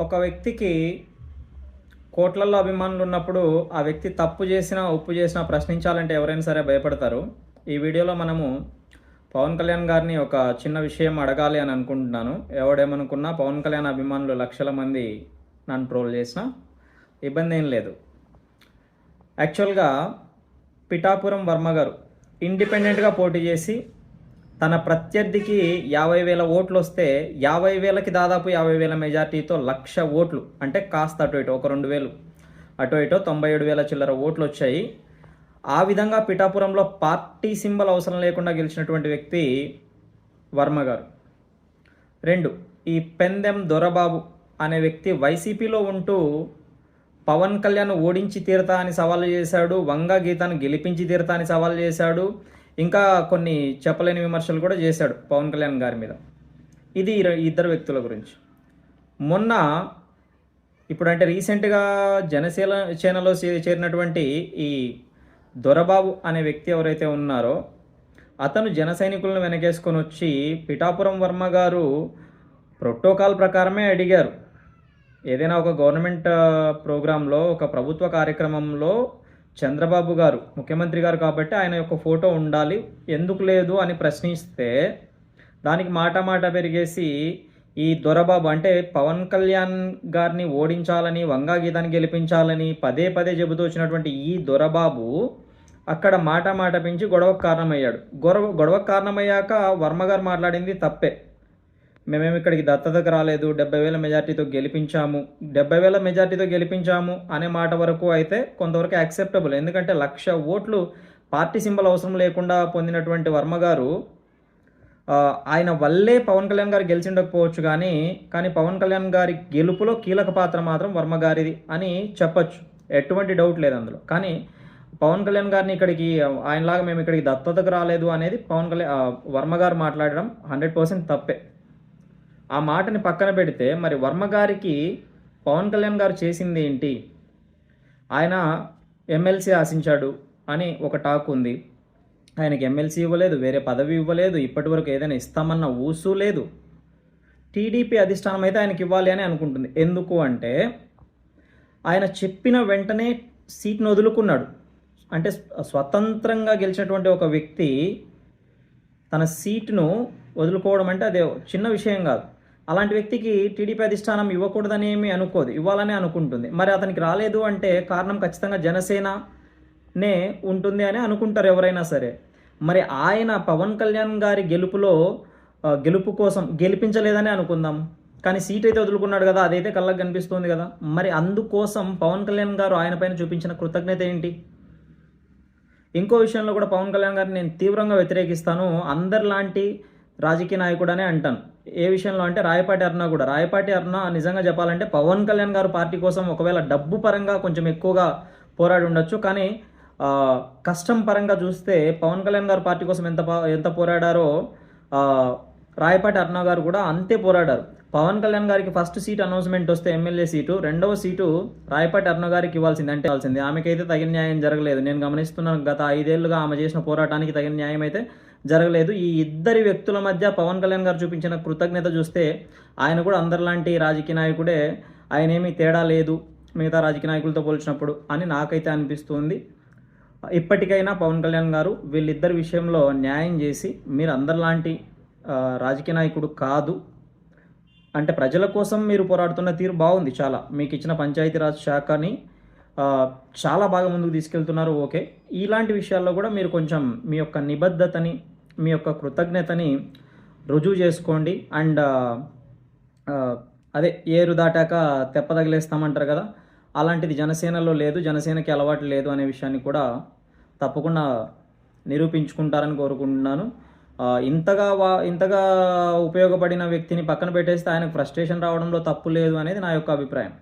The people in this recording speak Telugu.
ఒక వ్యక్తికి కోట్లల్లో అభిమానులు ఉన్నప్పుడు ఆ వ్యక్తి తప్పు చేసినా, ఒప్పు చేసినా ప్రశ్నించాలంటే ఎవరైనా సరే భయపడతారు. ఈ వీడియోలో మనము పవన్ కళ్యాణ్ గారిని ఒక చిన్న విషయం అడగాలి అని అనుకుంటున్నాను. ఎవడేమనుకున్నా పవన్ కళ్యాణ్ అభిమానులు లక్షల మంది నన్ను ట్రోల్ చేసినా ఇబ్బంది ఏం లేదు. యాక్చువల్గా పిఠాపురం వర్మ గారు ఇండిపెండెంట్గా పోటీ చేసి తన ప్రత్యర్థికి 50,000 ఓట్లు వస్తే 50,000కి దాదాపు 50,000 మెజార్టీతో 1,00,000 ఓట్లు, అంటే కాస్త అటు ఇటు ఒక 2,000 అటు ఇటు 97,000 చిల్లర ఓట్లు వచ్చాయి. ఆ విధంగా పిఠాపురంలో పార్టీ సింబల్ అవసరం లేకుండా గెలిచినటువంటి వ్యక్తి వర్మ గారు. 2, ఈ పెందెం దొరబాబు అనే వ్యక్తి వైసీపీలో ఉంటూ పవన్ కళ్యాణ్ ఓడించి తీరతా అని సవాలు చేశాడు, వంగ గీతాను గెలిపించి తీరతా అని సవాలు చేశాడు, ఇంకా కొన్ని చెప్పలేని విమర్శలు కూడా చేశాడు పవన్ కళ్యాణ్ గారి మీద. ఇది ఇద్దరు వ్యక్తుల గురించి. మొన్న ఇప్పుడంటే రీసెంట్గా జనసేనలో చేరినటువంటి ఈ దొరబాబు అనే వ్యక్తి ఎవరైతే ఉన్నారో అతను జన సైనికులను వెనకేసుకొని వచ్చి పిఠాపురం వర్మ గారు ప్రోటోకాల్ ప్రకారమే అడిగారు. ఏదైనా ఒక గవర్నమెంట్ ప్రోగ్రాంలో, ఒక ప్రభుత్వ కార్యక్రమంలో చంద్రబాబు గారు ముఖ్యమంత్రి గారు కాబట్టి ఆయన యొక్క ఫోటో ఉండాలి, ఎందుకు లేదు అని ప్రశ్నిస్తే దానికి మాట పెరిగేసి ఈ దొరబాబు, అంటే పవన్ కళ్యాణ్ గారిని ఓడించాలని, వంగా గీతాన్ని గెలిపించాలని పదే చెబుతూ వచ్చినటువంటి ఈ దొరబాబు అక్కడ మాట పెంచి గొడవకు కారణమయ్యాడు. గొడవకు కారణమయ్యాక వర్మ గారు మాట్లాడింది తప్పే. మేమేమి ఇక్కడికి దత్తతకు రాలేదు, 70,000 మెజార్టీతో గెలిపించాము, 70,000 మెజార్టీతో గెలిపించాము అనే మాట వరకు అయితే కొంతవరకు యాక్సెప్టబుల్. ఎందుకంటే 1,00,000 ఓట్లు పార్టీ సింబల్ అవసరం లేకుండా పొందినటువంటి వర్మ గారు, ఆయన వల్లే పవన్ కళ్యాణ్ గారు గెలిచిండకపోవచ్చు కానీ పవన్ కళ్యాణ్ గారి గెలుపులో కీలక పాత్ర మాత్రం వర్మ గారిది అని చెప్పచ్చు, ఎటువంటి డౌట్ లేదు అందులో. కానీ పవన్ కళ్యాణ్ గారిని ఇక్కడికి ఆయనలాగా మేము ఇక్కడికి దత్తతకు రాలేదు అనేది వర్మ గారు మాట్లాడడం 100% తప్పే. ఆ మాటని పక్కన పెడితే మరి వర్మ గారికి పవన్ కళ్యాణ్ గారు చేసింది ఏంటి? ఆయన ఎమ్మెల్సీ ఆశించాడు అని ఒక టాక్ ఉంది. ఆయనకి ఎమ్మెల్సీ ఇవ్వలేదు, వేరే పదవి ఇవ్వలేదు, ఇప్పటి వరకు ఏదైనా ఇస్తామన్న ఊసు లేదు. టీడీపీ అధిష్టానం అయితే ఆయనకి ఇవ్వాలి అని అనుకుంటుంది. ఎందుకు అంటే ఆయన చెప్పిన వెంటనే సీట్ను వదులుకున్నాడు. అంటే స్వతంత్రంగా గెలిచినటువంటి ఒక వ్యక్తి తన సీటును వదులుకోవడం అంటే అదే చిన్న విషయం కాదు. అలాంటి వ్యక్తికి టీడీపీ అధిష్టానం ఇవ్వకూడదని ఏమీ అనుకోదు, ఇవ్వాలని అనుకుంటుంది. మరి అతనికి రాలేదు అంటే కారణం ఖచ్చితంగా జనసేననే ఉంటుంది అని అనుకుంటారు ఎవరైనా సరే. మరి ఆయన పవన్ కళ్యాణ్ గారి గెలుపు కోసం గెలిపించలేదని అనుకుందాం, కానీ సీట్ అయితే వదులుకున్నాడు కదా, అదైతే కళ్ళకు కనిపిస్తుంది కదా. మరి అందుకోసం పవన్ కళ్యాణ్ గారు ఆయన పైన చూపించిన కృతజ్ఞత ఏంటి? ఇంకో విషయంలో కూడా పవన్ కళ్యాణ్ గారిని నేను తీవ్రంగా వ్యతిరేకిస్తాను. అందరిలాంటి రాజకీయ నాయకుడనే అంటాను. ఏ విషయంలో అంటే రాయపాటి అరుణ నిజంగా చెప్పాలంటే పవన్ కళ్యాణ్ గారు పార్టీ కోసం ఒకవేళ డబ్బు పరంగా కొంచెం ఎక్కువగా పోరాడి ఉండొచ్చు, కానీ కష్టం పరంగా చూస్తే పవన్ కళ్యాణ్ గారు పార్టీ కోసం ఎంత పోరాడారో రాయపాటి అరుణ గారు కూడా అంతే పోరాడారు. పవన్ కళ్యాణ్ గారికి ఫస్ట్ సీట్ అనౌన్స్మెంట్ వస్తే ఎమ్మెల్యే సీటు, రెండవ సీటు రాయపాటి అరుణ గారికి ఇవ్వాల్సింది. ఆమెకైతే తగిన న్యాయం జరగలేదు. నేను గమనిస్తున్నాను, గత 5 ఏళ్లుగా ఆమె చేసిన పోరాటానికి తగిన న్యాయం అయితే జరగలేదు. ఈ ఇద్దరి వ్యక్తుల మధ్య పవన్ కళ్యాణ్ గారు చూపించిన కృతజ్ఞత చూస్తే ఆయన కూడా అందరిలాంటి రాజకీయ నాయకుడే, ఆయన ఏమీ తేడా లేదు మిగతా రాజకీయ నాయకులతో పోల్చినప్పుడు అని నాకైతే అనిపిస్తుంది. ఇప్పటికైనా పవన్ కళ్యాణ్ గారు వీళ్ళిద్దరి విషయంలో న్యాయం చేసి, మీరు అందరిలాంటి రాజకీయ నాయకుడు కాదు, అంటే ప్రజల కోసం మీరు పోరాడుతున్న తీరు బాగుంది, చాలా మీకు ఇచ్చిన పంచాయతీరాజ్ శాఖని చాలా బాగా ముందుకు తీసుకెళ్తున్నారు, ఓకే. ఇలాంటి విషయాల్లో కూడా మీరు కొంచెం మీ యొక్క నిబద్ధతని, మీ యొక్క కృతజ్ఞతని రుజువు చేసుకోండి. అండ్ అదే ఏరు దాటాక తెప్పదగిలేస్తామంటారు కదా, అలాంటిది జనసేనలో లేదు, జనసేనకి అలవాటు లేదు అనే విషయాన్ని కూడా తప్పకుండా నిరూపించుకుంటారని కోరుకుంటున్నాను. ఇంతగా ఉపయోగపడిన వ్యక్తిని పక్కన పెట్టేస్తే ఆయనకు ఫ్రస్ట్రేషన్ రావడంలో తప్పు లేదు అనేది నా యొక్క అభిప్రాయం.